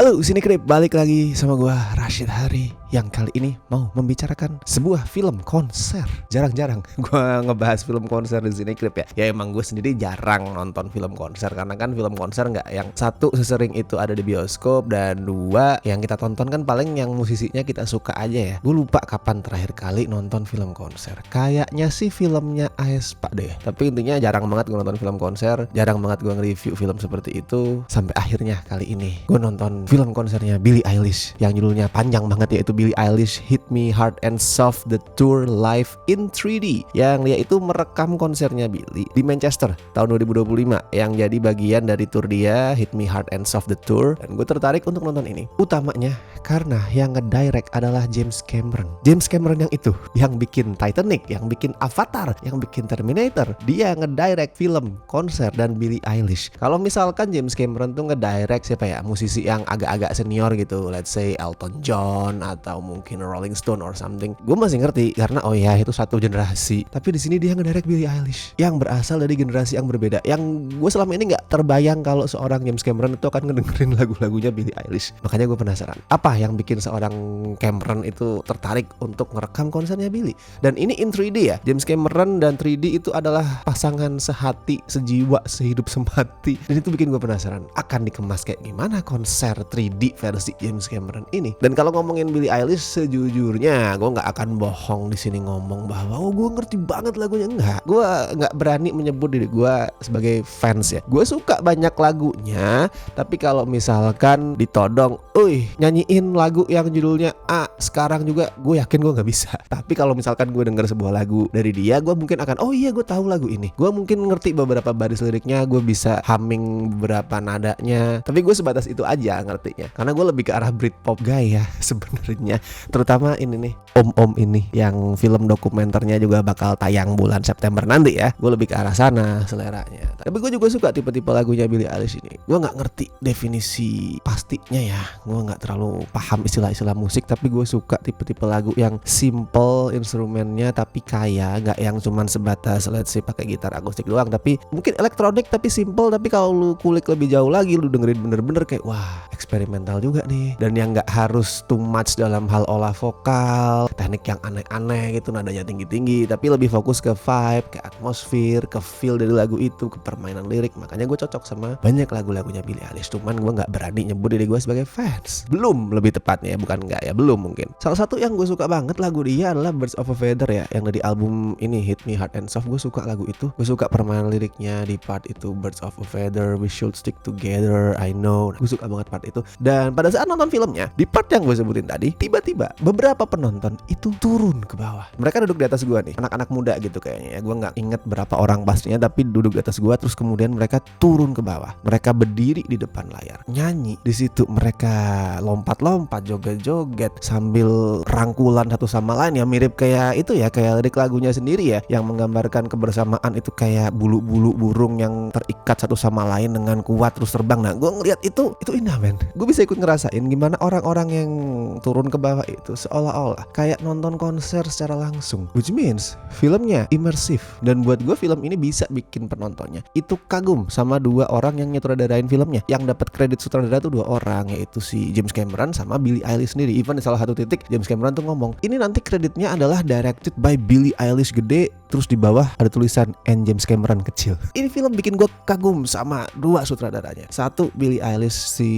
Halo Sinekrip, balik lagi sama gua Rashid Hari yang kali ini mau membicarakan sebuah film konser. Jarang-jarang gua ngebahas film konser di Sinekrip ya. Ya emang gue sendiri jarang nonton film konser karena kan film konser nggak yang satu sesering itu ada di bioskop dan dua yang kita tonton kan paling yang musisinya kita suka aja ya. Gue lupa kapan terakhir kali nonton film konser. Kayaknya sih filmnya aespa deh. Tapi intinya jarang banget gue nonton film konser, jarang banget gue nge-review film seperti itu. Sampai akhirnya kali ini gue nonton film konsernya Billie Eilish yang judulnya panjang banget, yaitu Billie Eilish Hit Me Hard and Soft The Tour Live in 3D, yang dia itu merekam konsernya Billie di Manchester tahun 2025 yang jadi bagian dari tour dia Hit Me Hard and Soft The Tour. Dan gue tertarik untuk nonton ini utamanya karena yang ngedirect adalah James Cameron. James Cameron yang itu yang bikin Titanic, yang bikin Avatar, yang bikin Terminator. Dia ngedirect film konser dan Billie Eilish. Kalau misalkan James Cameron tuh ngedirect siapa ya, musisi yang agak senior gitu, let's say Elton John atau mungkin Rolling Stone or something, gue masih ngerti karena oh ya itu satu generasi. Tapi di sini dia ngedirect Billie Eilish yang berasal dari generasi yang berbeda, yang gue selama ini nggak terbayang kalau seorang James Cameron itu akan ngedengerin lagu-lagunya Billie Eilish. Makanya gue penasaran apa yang bikin seorang Cameron itu tertarik untuk ngerekam konsernya Billie. Dan ini in 3D ya. James Cameron dan 3D itu adalah pasangan sehati, sejiwa, sehidup semati. Dan itu bikin gue penasaran akan dikemas kayak gimana konser 3D versi James Cameron ini. Dan kalau ngomongin Billie Eilish, sejujurnya gue nggak akan bohong di sini ngomong bahwa gue ngerti banget lagunya. Enggak, gue nggak berani menyebut diri gue sebagai fans ya. Gue suka banyak lagunya, tapi kalau misalkan ditodong, nyanyiin lagu yang judulnya A sekarang juga, gue yakin gue nggak bisa. Tapi kalau misalkan gue denger sebuah lagu dari dia, gue mungkin akan oh iya gue tahu lagu ini. Gue mungkin ngerti beberapa baris liriknya, gue bisa humming beberapa nadanya. Tapi gue sebatas itu aja ngertinya, karena gue lebih ke arah Britpop guy ya sebenarnya. Terutama ini nih Om ini yang film dokumenternya juga bakal tayang bulan September nanti ya. Gue lebih ke arah sana seleranya. Tapi gue juga suka tipe-tipe lagunya Billie Eilish ini. Gue nggak ngerti definisi pastinya ya, gue nggak terlalu paham istilah-istilah musik, tapi gue suka tipe-tipe lagu yang simple instrumennya tapi kaya, nggak yang cuman sebatas let's say pakai gitar akustik doang, tapi mungkin elektronik tapi simple. Tapi kalau lu kulik lebih jauh lagi, lu dengerin bener-bener kayak wah eksperimental juga nih. Dan yang nggak harus too much dalam hal olah vokal, teknik yang aneh-aneh gitu, nadanya tinggi-tinggi, tapi lebih fokus ke vibe, ke atmosfer, ke feel dari lagu itu, ke permainan lirik. Makanya gue cocok sama banyak lagu-lagunya Billie Eilish. Cuman gue nggak berani nyebut diri gue sebagai fans, belum, lebih tepatnya ya, bukan nggak ya, belum mungkin. Salah satu yang gue suka banget lagu dia adalah Birds of a Feather ya, yang dari album ini Hit Me Hard and Soft. Gue suka lagu itu, gue suka permainan liriknya di part itu, Birds of a Feather, we should stick together, I know. Gue suka banget part itu. Dan pada saat nonton filmnya, di part yang gue sebutin tadi, tiba-tiba beberapa penonton itu turun ke bawah. Mereka duduk di atas gue nih, anak-anak muda gitu kayaknya ya. Gue nggak inget berapa orang pastinya, tapi duduk di atas gue, terus kemudian mereka turun ke bawah. Mereka berdiri di depan layar, nyanyi di situ. Mereka lompat-lompat, joget-joget sambil rangkulan satu sama lain ya, mirip kayak itu ya, kayak lirik lagunya sendiri ya, yang menggambarkan kebersamaan itu kayak bulu-bulu burung yang terikat satu sama lain dengan kuat terus terbang. Nah, gue ngeliat itu indah men. Gue bisa ikut ngerasain gimana orang-orang yang turun ke bawah itu seolah-olah kayak nonton konser secara langsung, which means filmnya imersif. Dan buat gue film ini bisa bikin penontonnya itu kagum sama dua orang yang nyutradarain filmnya. Yang dapat kredit sutradara tuh dua orang, yaitu si James Cameron sama Billie Eilish sendiri. Even di salah satu titik James Cameron tuh ngomong ini nanti kreditnya adalah directed by Billie Eilish gede, terus di bawah ada tulisan and James Cameron kecil. Ini film bikin gue kagum sama dua sutradaranya. Satu Billie Eilish, si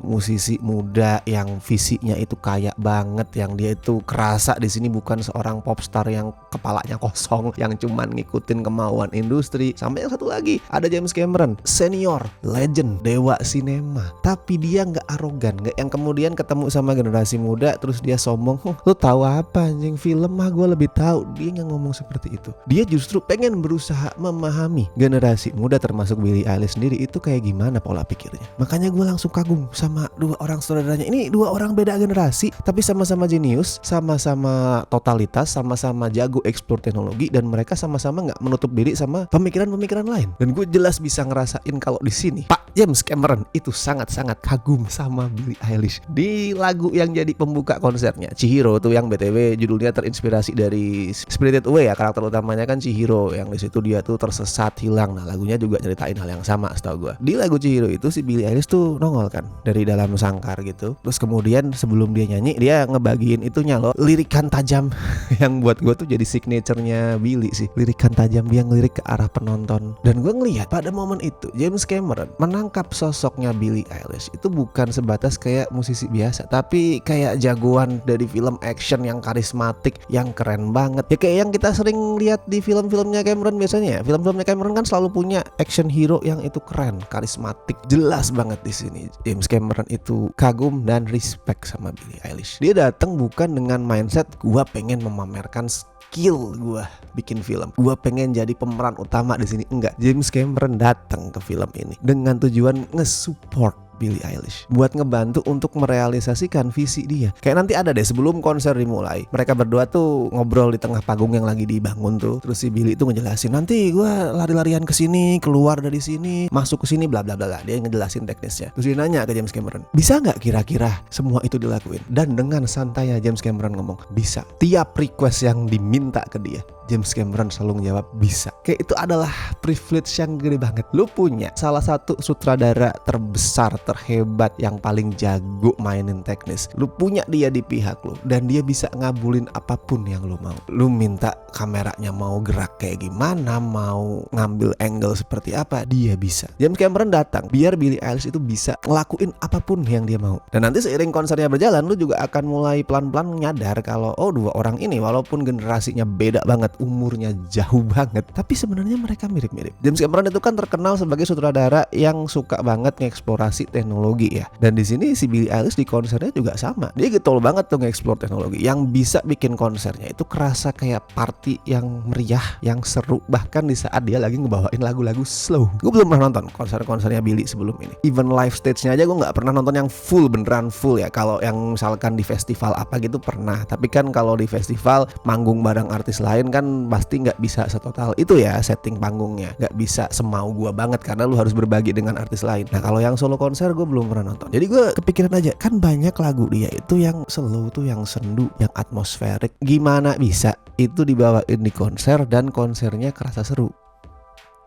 musisi muda yang visinya itu kaya banget, yang dia itu kerasa di sini bukan seorang popstar yang kepalanya kosong, yang cuman ngikutin kemauan industri. Sampai yang satu lagi ada James Cameron, senior, legend, dewa sinema, tapi dia nggak arogan, nggak yang kemudian ketemu sama generasi muda terus dia sombong, lu tahu apa anjing, film mah gue lebih tahu. Dia nggak ngomong seperti itu. Dia justru pengen berusaha memahami generasi muda termasuk Billie Eilish sendiri itu kayak gimana pola pikirnya. Makanya gue langsung kagum sama dua orang saudaranya. Ini dua orang beda generasi tapi sama-sama jenius, sama-sama totalitas, sama-sama jago explore teknologi, dan mereka sama-sama nggak menutup diri sama pemikiran-pemikiran lain. Dan gue jelas bisa ngerasain kalau di sini Pak James Cameron itu sangat-sangat kagum sama Billie Eilish. Di lagu yang jadi pembuka konsernya, Chihiro tuh, yang BTW judulnya terinspirasi dari Spirited Away ya, karakter utamanya kan Chihiro, yang di situ dia tuh tersesat, hilang. Nah, lagunya juga ceritain hal yang sama setahu gue. Di lagu Chihiro itu si Billie Eilish tuh nongol kan dari dalam sangkar gitu. Terus kemudian sebelum dia nyanyi, dia ngebagiin itunya loh, lirikan tajam yang buat gue tuh jadi signaturenya Billie sih. Lirikan tajam, dia ngelirik ke arah penonton. Dan gue ngelihat pada momen itu James Cameron menangkap sosoknya Billie Eilish itu bukan sebatas kayak musisi biasa, tapi kayak jagoan dari film action yang karismatik, yang keren banget. Ya kayak yang kita sering lihat di film-filmnya Cameron biasanya. Film-filmnya Cameron kan selalu punya action hero yang itu keren, karismatik. Jelas banget di sini James Cameron itu kagum dan respect sama Billie Eilish. Dia datang bukan dengan mindset gua pengen memamerkan skill gua bikin film, gua pengen jadi pemeran utama di sini. Enggak, James Cameron datang ke film ini dengan tujuan nge-support Billie Eilish, buat ngebantu untuk merealisasikan visi dia. Kayak nanti ada deh sebelum konser dimulai, mereka berdua tuh ngobrol di tengah panggung yang lagi dibangun tuh. Terus si Billie tuh ngejelasin, nanti gue lari-larian ke sini, keluar dari sini, masuk ke sini, bla bla bla. Dia ngejelasin teknisnya. Terus dia nanya ke James Cameron, bisa nggak kira-kira semua itu dilakuin? Dan dengan santainya James Cameron ngomong, bisa. Tiap request yang diminta ke dia, James Cameron selalu menjawab bisa. Kayak itu adalah privilege yang gede banget. Lu punya salah satu sutradara terbesar, terhebat, yang paling jago mainin teknis. Lu punya dia di pihak lu, dan dia bisa ngabulin apapun yang lu mau. Lu minta kameranya mau gerak kayak gimana, mau ngambil angle seperti apa, dia bisa. James Cameron datang biar Billie Eilish itu bisa ngelakuin apapun yang dia mau. Dan nanti seiring konsernya berjalan, lu juga akan mulai pelan-pelan nyadar kalau dua orang ini walaupun generasinya beda banget, umurnya jauh banget, tapi sebenarnya mereka mirip-mirip. James Cameron itu kan terkenal sebagai sutradara yang suka banget ngeksplorasi teknologi ya. Dan di sini si Billie Eilish di konsernya juga sama. Dia getol banget tuh ngeksplor teknologi, yang bisa bikin konsernya itu kerasa kayak party yang meriah, yang seru, bahkan di saat dia lagi ngebawain lagu-lagu slow. Gue belum pernah nonton konser-konsernya Billie sebelum ini. Even live stage-nya aja gue nggak pernah nonton yang full, beneran full ya. Kalau yang misalkan di festival apa gitu pernah. Tapi kan kalau di festival manggung bareng artis lain kan pasti nggak bisa setotal itu ya setting panggungnya, nggak bisa semau gua banget karena lu harus berbagi dengan artis lain. Nah kalau yang solo konser gue belum pernah nonton, jadi gue kepikiran aja, kan banyak lagu dia itu yang slow tuh, yang sendu, yang atmosferik, gimana bisa itu dibawain di konser dan konsernya kerasa seru?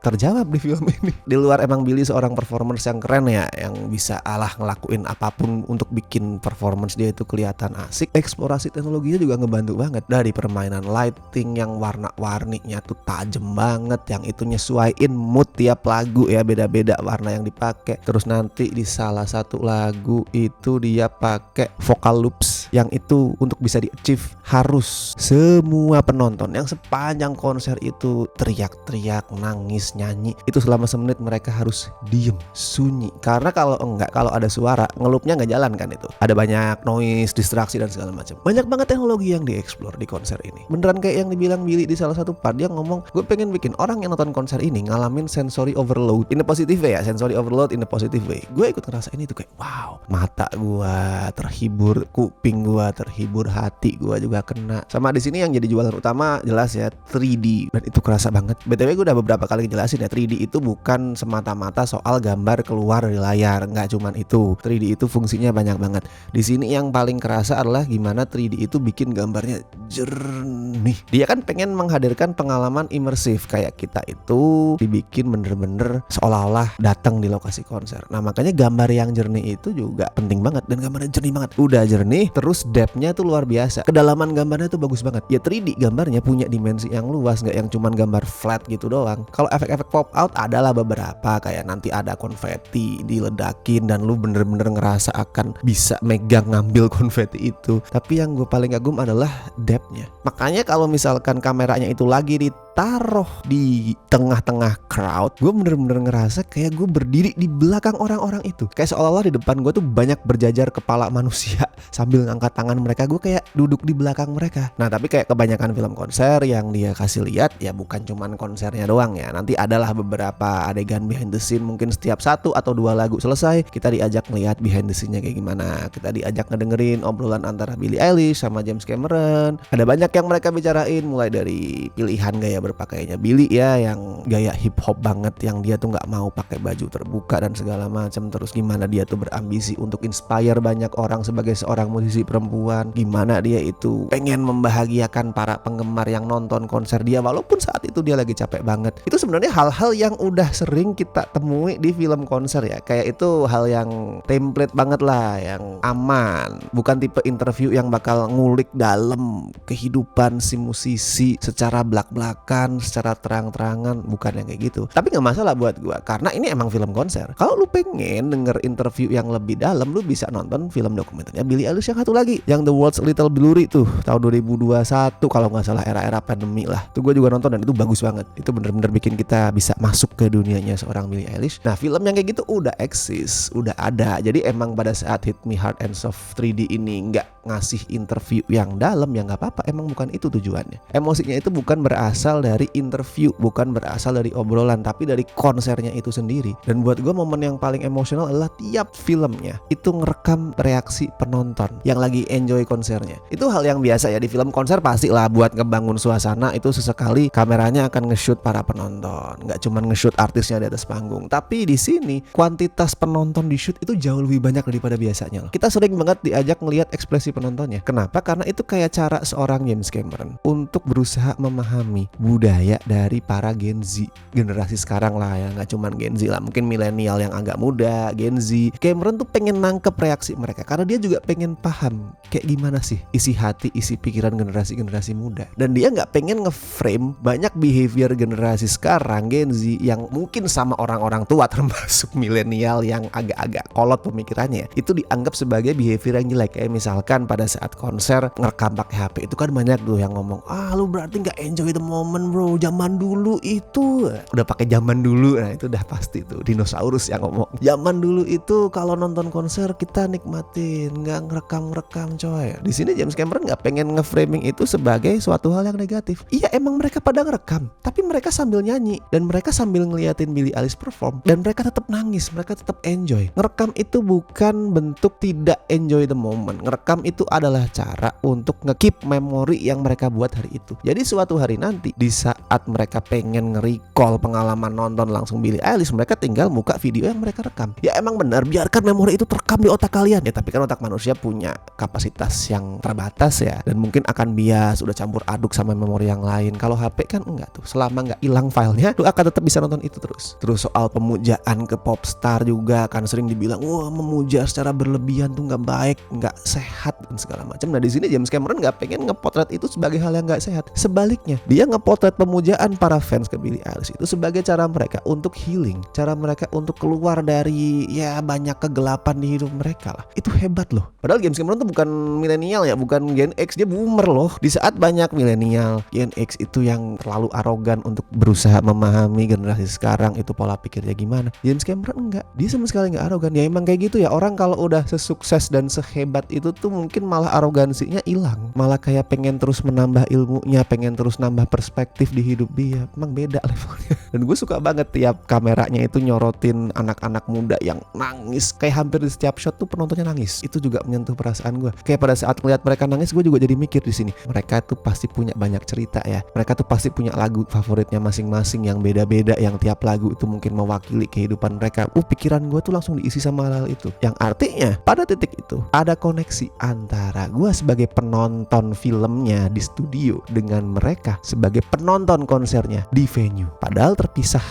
Terjawab di film ini. Di luar emang Billie seorang performance yang keren ya, yang bisa ngelakuin apapun untuk bikin performance dia itu kelihatan asik. Eksplorasi teknologinya juga ngebantu banget. Dari permainan lighting yang warna-warninya tuh tajem banget, yang itu nyesuaiin mood tiap lagu ya, beda-beda warna yang dipakai. Terus nanti di salah satu lagu itu dia pakai vocal loops, yang itu untuk bisa di-achieve harus semua penonton yang sepanjang konser itu teriak-teriak, nangis, nyanyi, itu selama semenit mereka harus diem, sunyi. Karena kalau enggak, kalau ada suara, ngelupnya nggak jalan kan itu. Ada banyak noise, distraksi dan segala macam. Banyak banget teknologi yang dieksplor di konser ini. Beneran kayak yang dibilang Billie di salah satu part, dia ngomong, gue pengen bikin orang yang nonton konser ini ngalamin sensory overload in a positive way ya, sensory overload in a positive way. Gue ikut ngerasain itu kayak wow, mata gue terhibur, kuping gue terhibur, hati gue juga kena. Sama di sini yang jadi jualan utama jelas ya 3D, dan itu kerasa banget. BTW gue udah beberapa kali jelasin ya, 3D itu bukan semata-mata soal gambar keluar dari layar, nggak cuman itu. 3D itu fungsinya banyak banget. Di sini yang paling kerasa adalah gimana 3D itu bikin gambarnya jernih. Dia kan pengen menghadirkan pengalaman imersif, kayak kita itu dibikin bener-bener seolah-olah datang di lokasi konser. Nah makanya gambar yang jernih itu juga penting banget, dan gambarnya jernih banget. Udah jernih, terus depth-nya tuh luar biasa. Kedalaman gambarnya tuh bagus banget. Ya 3D gambarnya punya dimensi yang luas, nggak yang cuman gambar flat gitu doang. Kalau efek pop out adalah beberapa, kayak nanti ada konfeti diledakin dan lu bener-bener ngerasa akan bisa megang ngambil konfeti itu. Tapi yang gue paling kagum adalah depth-nya. Makanya kalau misalkan kameranya itu lagi ditaruh di tengah-tengah crowd, gue bener-bener ngerasa kayak gue berdiri di belakang orang-orang itu. Kayak seolah-olah di depan gue tuh banyak berjajar kepala manusia sambil ngangkat tangan mereka, gue kayak duduk di belakang mereka. Nah tapi kayak kebanyakan film konser yang dia kasih lihat ya bukan cuman konsernya doang ya. Nanti adalah beberapa adegan behind the scene, mungkin setiap 1 atau 2 lagu selesai kita diajak melihat behind the scene-nya kayak gimana. Kita diajak ngedengerin obrolan antara Billie Eilish sama James Cameron. Ada banyak yang mereka bicarain, mulai dari pilihan gaya berpakaiannya Billie ya, yang gaya hip hop banget, yang dia tuh nggak mau pakai baju terbuka dan segala macam. Terus gimana dia tuh berambisi untuk inspire banyak orang sebagai seorang musisi perempuan, gimana dia itu pengen membahagiakan para penggemar yang nonton konser dia walaupun saat itu dia lagi capek banget. Itu sebenarnya hal-hal yang udah sering kita temui di film konser ya. Kayak itu hal yang template banget lah, yang aman, bukan tipe interview yang bakal ngulik dalam kehidupan si musisi secara belak-belakan, secara terang-terangan, bukan yang kayak gitu. Tapi nggak masalah buat gua karena ini emang film konser. Kalau lu pengen denger interview yang lebih dalam, lu bisa nonton film dokumenternya Billie Eilish yang satu lagi, yang The World's Little Blurry tuh tahun 2021 kalau nggak salah, era-era pandemi lah. Tuh gue juga nonton dan itu bagus banget. Itu bener-bener bikin kita bisa masuk ke dunianya seorang Billie Eilish. Nah film yang kayak gitu udah eksis, udah ada. Jadi emang pada saat Hit Me Hard and Soft 3D ini nggak ngasih interview yang dalam ya nggak apa-apa. Emang bukan itu tujuannya. Emosinya itu bukan berasal dari interview, bukan berasal dari obrolan, tapi dari konsernya itu sendiri. Dan buat gue momen yang paling emosional adalah tiap filmnya itu ngerekam reaksi penonton yang lagi enjoy konsernya. Itu hal yang biasa ya di film konser, pasti lah buat ngebangun suasana itu sesekali kameranya akan nge-shoot para penonton, nggak cuma nge-shoot artisnya di atas panggung. Tapi di sini kuantitas penonton di shoot itu jauh lebih banyak daripada biasanya loh. Kita sering banget diajak ngelihat ekspresi penontonnya. Kenapa? Karena itu kayak cara seorang James Cameron untuk berusaha memahami budaya dari para Gen Z, generasi sekarang lah ya, nggak cuma Gen Z lah, mungkin milenial yang agak muda, Gen Z. Cameron tuh pengen nangkep reaksi mereka karena dia juga pengen paham kayak gimana sih isi hati, isi pikiran generasi-generasi muda. Dan dia nggak pengen nge-frame banyak behavior generasi sekarang Gen Z yang mungkin sama orang-orang tua termasuk milenial yang agak-agak kolot pemikirannya, itu dianggap sebagai behavior yang jelek. Kayak misalkan pada saat konser ngerekam pakai HP, itu kan banyak tuh yang ngomong, lu berarti nggak enjoy the moment bro, zaman dulu itu udah pakai zaman dulu. Nah itu udah pasti tuh dinosaurus yang ngomong zaman dulu itu kalau nonton konser kita nikmatin, nggak ngerekam coy. Di sini James Cameron nggak pengen nge-framing itu sebagai suatu hal yang negatif. Iya emang mereka pada ngerekam, tapi mereka sambil nyanyi dan mereka sambil ngeliatin Billie Eilish perform dan mereka tetap nangis, mereka tetap enjoy. Ngerekam itu bukan bentuk tidak enjoy the moment. Ngerekam itu adalah cara untuk nge-keep memori yang mereka buat hari itu. Jadi suatu hari nanti di saat mereka pengen nge-recall pengalaman nonton langsung Billie Eilish, mereka tinggal buka video yang mereka rekam. Ya emang benar, biarkan memori itu terekam di otak kalian ya, tapi kan otak manusia punya kapasitas yang terbatas ya, dan mungkin akan bias, udah campur aduk sama memori yang lain. Kalau HP kan enggak tuh, selama nggak hilang filenya, lu akan tetap bisa nonton itu terus. Terus soal pemujaan ke popstar juga kan sering dibilang, wah memuja secara berlebihan tuh nggak baik, nggak sehat dan segala macam. Nah di sini James Cameron nggak pengen ngepotret itu sebagai hal yang nggak sehat. Sebaliknya, dia ngepotret pemujaan para fans ke Billie Eilish itu sebagai cara mereka untuk healing, cara mereka untuk keluar dari ya banyak kegelapan di hidup mereka lah. Itu hebat loh. Padahal James Cameron tuh bukan milenial ya, bukan Gen X, dia boomer loh. Di saat banyak milenial, Gen X itu yang terlalu arogan untuk berusaha memahami generasi sekarang itu pola pikirnya gimana, James Cameron enggak. Dia sama sekali enggak arogan. Ya emang kayak gitu ya, orang kalau udah sesukses dan sehebat itu tuh mungkin malah arogansinya hilang, malah kayak pengen terus menambah ilmunya, pengen terus nambah perspektif di hidup dia. Emang beda levelnya. Dan gue suka banget tiap kameranya itu nyorotin anak-anak muda yang nangis, kayak hampir di setiap shot tuh penontonnya nangis. Itu juga menyentuh perasaan gue. Kayak pada saat ngeliat mereka nangis, gue juga jadi mikir di sini. Mereka tuh pasti punya banyak cerita ya. Mereka tuh pasti punya lagu favoritnya masing-masing yang beda-beda, yang tiap lagu itu mungkin mewakili kehidupan mereka. Pikiran gue tuh langsung diisi sama hal itu. Yang artinya pada titik itu ada koneksi antara gue sebagai penonton filmnya di studio dengan mereka sebagai penonton konsernya di venue. Padahal terpisah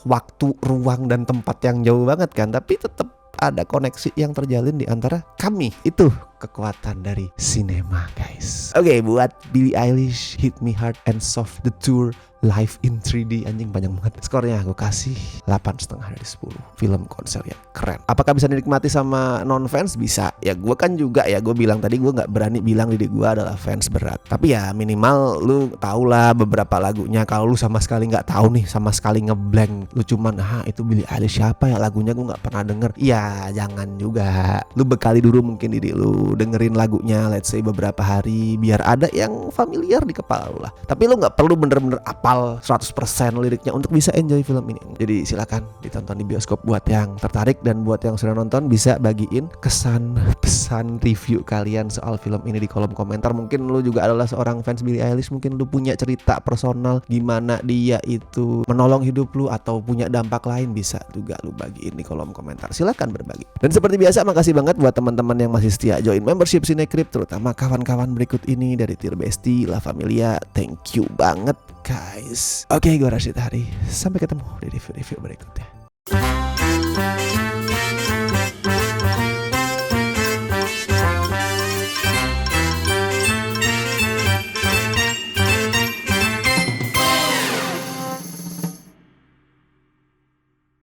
waktu, ruang, dan tempat yang jauh banget kan, tapi tetap ada koneksi yang terjalin di antara kami. Itu kekuatan dari sinema guys. Oke, buat Billie Eilish, Hit Me Hard and Soft The Tour live in 3D, anjing panjang banget. Skornya gue kasih 8,5 dari 10. Film konser yang keren. Apakah bisa dinikmati sama non fans? Bisa. Ya gue kan juga ya, gue bilang tadi gue nggak berani bilang diri gue adalah fans berat. Tapi ya minimal lu tau lah beberapa lagunya. Kalau lu sama sekali nggak tahu nih, sama sekali ngeblank, lu cuman itu Billie Eilish siapa ya, lagunya gue nggak pernah denger. Ya jangan juga. Lu bekali dulu mungkin diri lu lu dengerin lagunya let's say beberapa hari biar ada yang familiar di kepala lu lah. Tapi lu nggak perlu bener-bener apal 100% liriknya untuk bisa enjoy film ini. Jadi silakan ditonton di bioskop buat yang tertarik, dan buat yang sudah nonton bisa bagiin kesan pesan review kalian soal film ini di kolom komentar. Mungkin lu juga adalah seorang fans Billie Eilish, mungkin lu punya cerita personal gimana dia itu menolong hidup lu atau punya dampak lain, bisa juga lu bagiin di kolom komentar. Silakan berbagi. Dan seperti biasa, makasih banget buat teman-teman yang masih setia join membership Cinecrip, terutama kawan-kawan berikut ini dari Tier Bestie, La Familia. Thank you banget guys. Oke, gue Rashid Hari. Sampai ketemu di review-review berikutnya.